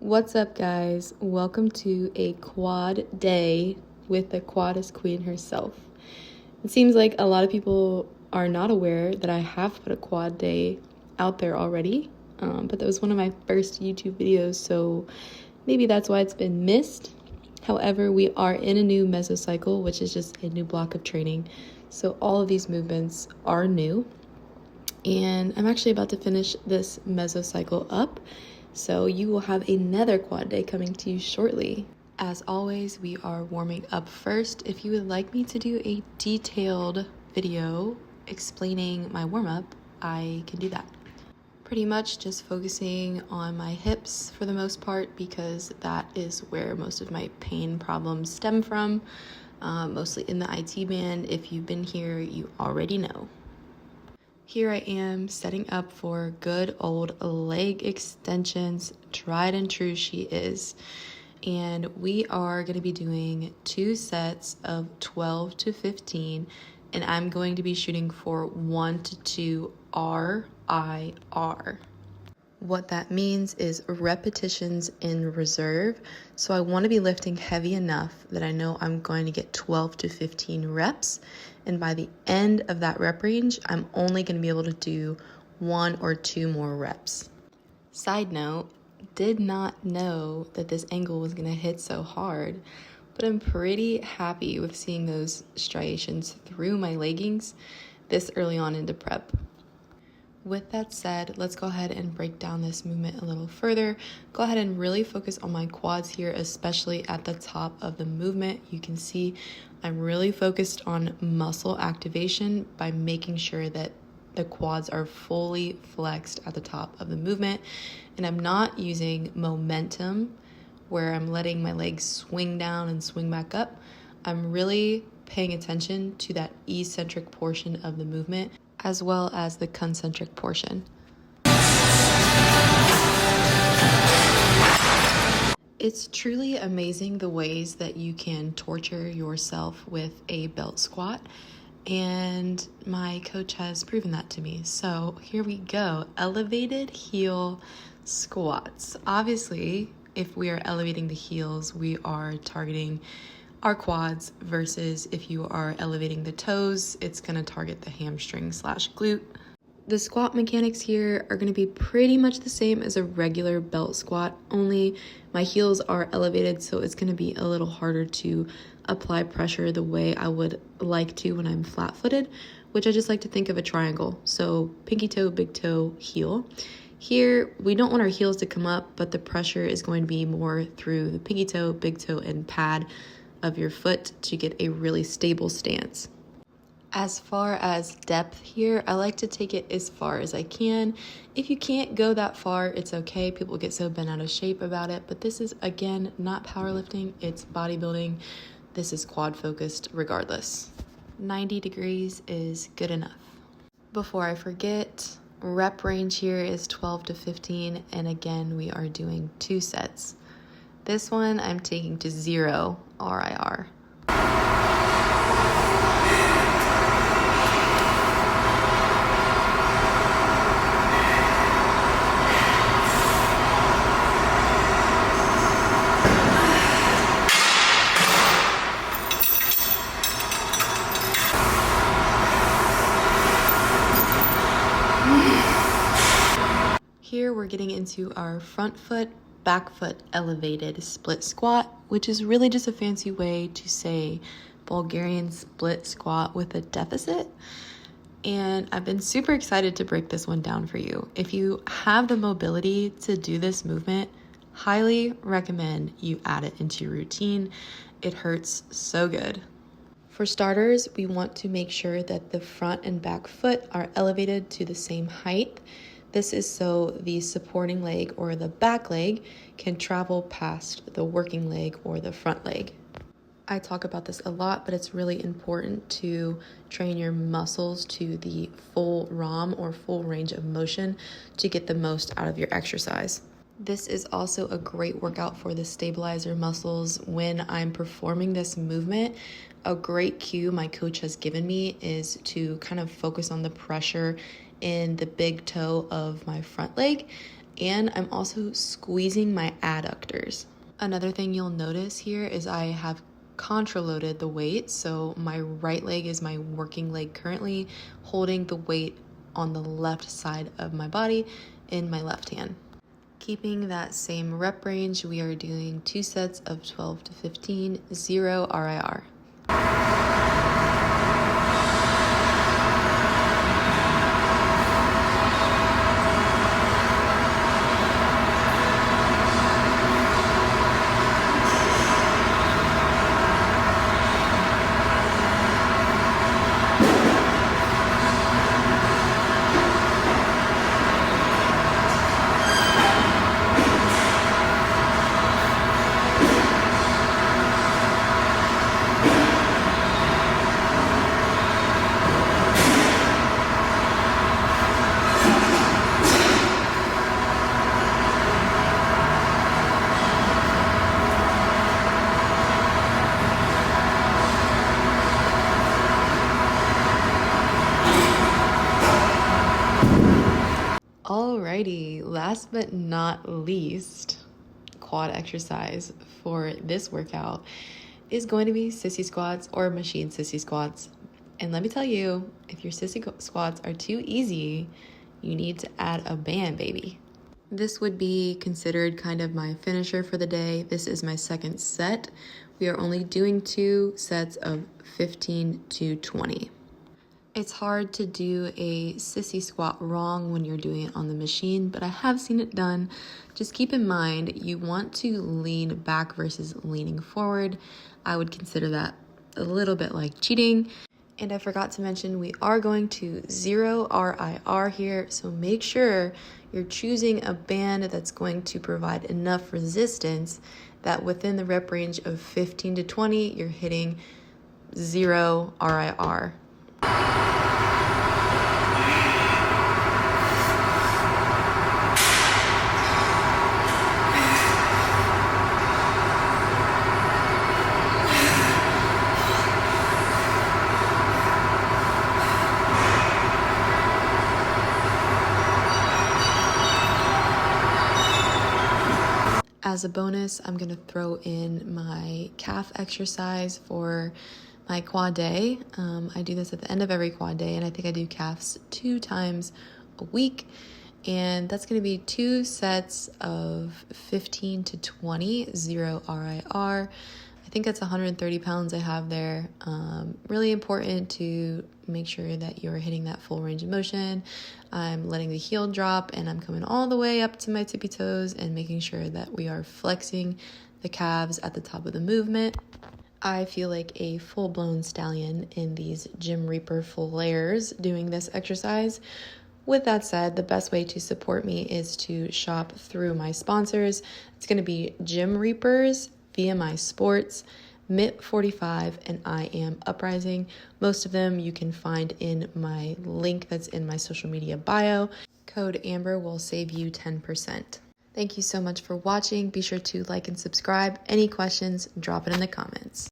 What's up, guys? Welcome to a quad day with the quadist queen herself. It seems like a lot of people are not aware that I have put a quad day out there already, but that was one of my first YouTube videos, so maybe that's why it's been missed. However, we are in a new Mesocycle, which is just a new block of training, so all of these movements are new, and I'm actually about to finish this Mesocycle up. So you will have another quad day coming to you shortly. As always, we are warming up first. If you would like me to do a detailed video explaining my warm-up, I can do that. Pretty much just focusing on my hips for the most part, because that is where most of my pain problems stem from, mostly in the IT band. If you've been here, you already know. Here I am setting up for good old leg extensions, tried and true she is. And we are going to be doing 2 sets of 12 to 15, and I'm going to be shooting for 1 to 2 RIR. What that means is repetitions in reserve. So I want to be lifting heavy enough that I know I'm going to get 12 to 15 reps. And by the end of that rep range, I'm only going to be able to do 1 or 2 more reps. Side note, did not know that this angle was going to hit so hard, but I'm pretty happy with seeing those striations through my leggings this early on into prep. With that said, let's go ahead and break down this movement a little further. Go ahead and really focus on my quads here, especially at the top of the movement. You can see I'm really focused on muscle activation by making sure that the quads are fully flexed at the top of the movement. And I'm not using momentum where I'm letting my legs swing down and swing back up. I'm really paying attention to that eccentric portion of the movement, as well as the concentric portion. It's truly amazing the ways that you can torture yourself with a belt squat, and my coach has proven that to me. So here we go, elevated heel squats. Obviously, if we are elevating the heels, we are targeting our quads, versus if you are elevating the toes, it's going to target the hamstring / glute. The squat mechanics here are going to be pretty much the same as a regular belt squat, only my heels are elevated, so it's going to be a little harder to apply pressure the way I would like to when I'm flat-footed, which I just like to think of a triangle. So pinky toe, big toe, heel. Here, we don't want our heels to come up, but the pressure is going to be more through the pinky toe, big toe, and pad of your foot to get a really stable stance. As far as depth here, I like to take it as far as I can. If you can't go that far, it's okay. People get so bent out of shape about it, but this is, again, not powerlifting, it's bodybuilding. This is quad focused regardless. 90 degrees is good enough. Before I forget, rep range here is 12 to 15, and again, we are doing 2 sets. This one I'm taking to 0 RIR. Here we're getting into our front foot, back foot elevated split squat, which is really just a fancy way to say Bulgarian split squat with a deficit. And I've been super excited to break this one down for you. If you have the mobility to do this movement, highly recommend you add it into your routine. It hurts so good. For starters, we want to make sure that the front and back foot are elevated to the same height. This is so the supporting leg or the back leg can travel past the working leg or the front leg. I talk about this a lot, but it's really important to train your muscles to the full ROM or full range of motion to get the most out of your exercise. This is also a great workout for the stabilizer muscles when I'm performing this movement. A great cue my coach has given me is to kind of focus on the pressure in the big toe of my front leg and I'm also squeezing my adductors. Another thing you'll notice here is I have contraloaded the weight, so my right leg is my working leg currently, holding the weight on the left side of my body in my left hand. Keeping that same rep range, we are doing 2 sets of 12 to 15, 0 RIR. Alrighty, last but not least, quad exercise for this workout is going to be sissy squats or machine sissy squats. And let me tell you, if your sissy squats are too easy, you need to add a band, baby. This would be considered kind of my finisher for the day. This is my second set. We are only doing 2 sets of 15 to 20. It's hard to do a sissy squat wrong when you're doing it on the machine, but I have seen it done. Just keep in mind, you want to lean back versus leaning forward. I would consider that a little bit like cheating. And I forgot to mention, we are going to 0 RIR here, so make sure you're choosing a band that's going to provide enough resistance that within the rep range of 15 to 20, you're hitting 0 RIR. As a bonus, I'm going to throw in my calf exercise for my quad day. I do this at the end of every quad day, and I think I do calves 2 times a week. And that's going to be 2 sets of 15 to 20, 0 RIR. I think that's 130 pounds I have there. Really important to make sure that you're hitting that full range of motion. I'm letting the heel drop and I'm coming all the way up to my tippy toes and making sure that we are flexing the calves at the top of the movement. I feel like a full-blown stallion in these Gym Reaper flares doing this exercise. With that said, the best way to support me is to shop through my sponsors. It's going to be Gym Reapers, VMI Sports, MIT 45, and I Am Uprising. Most of them you can find in my link that's in my social media bio. Code AMBER will save you 10%. Thank you so much for watching. Be sure to like and subscribe. Any questions, drop it in the comments.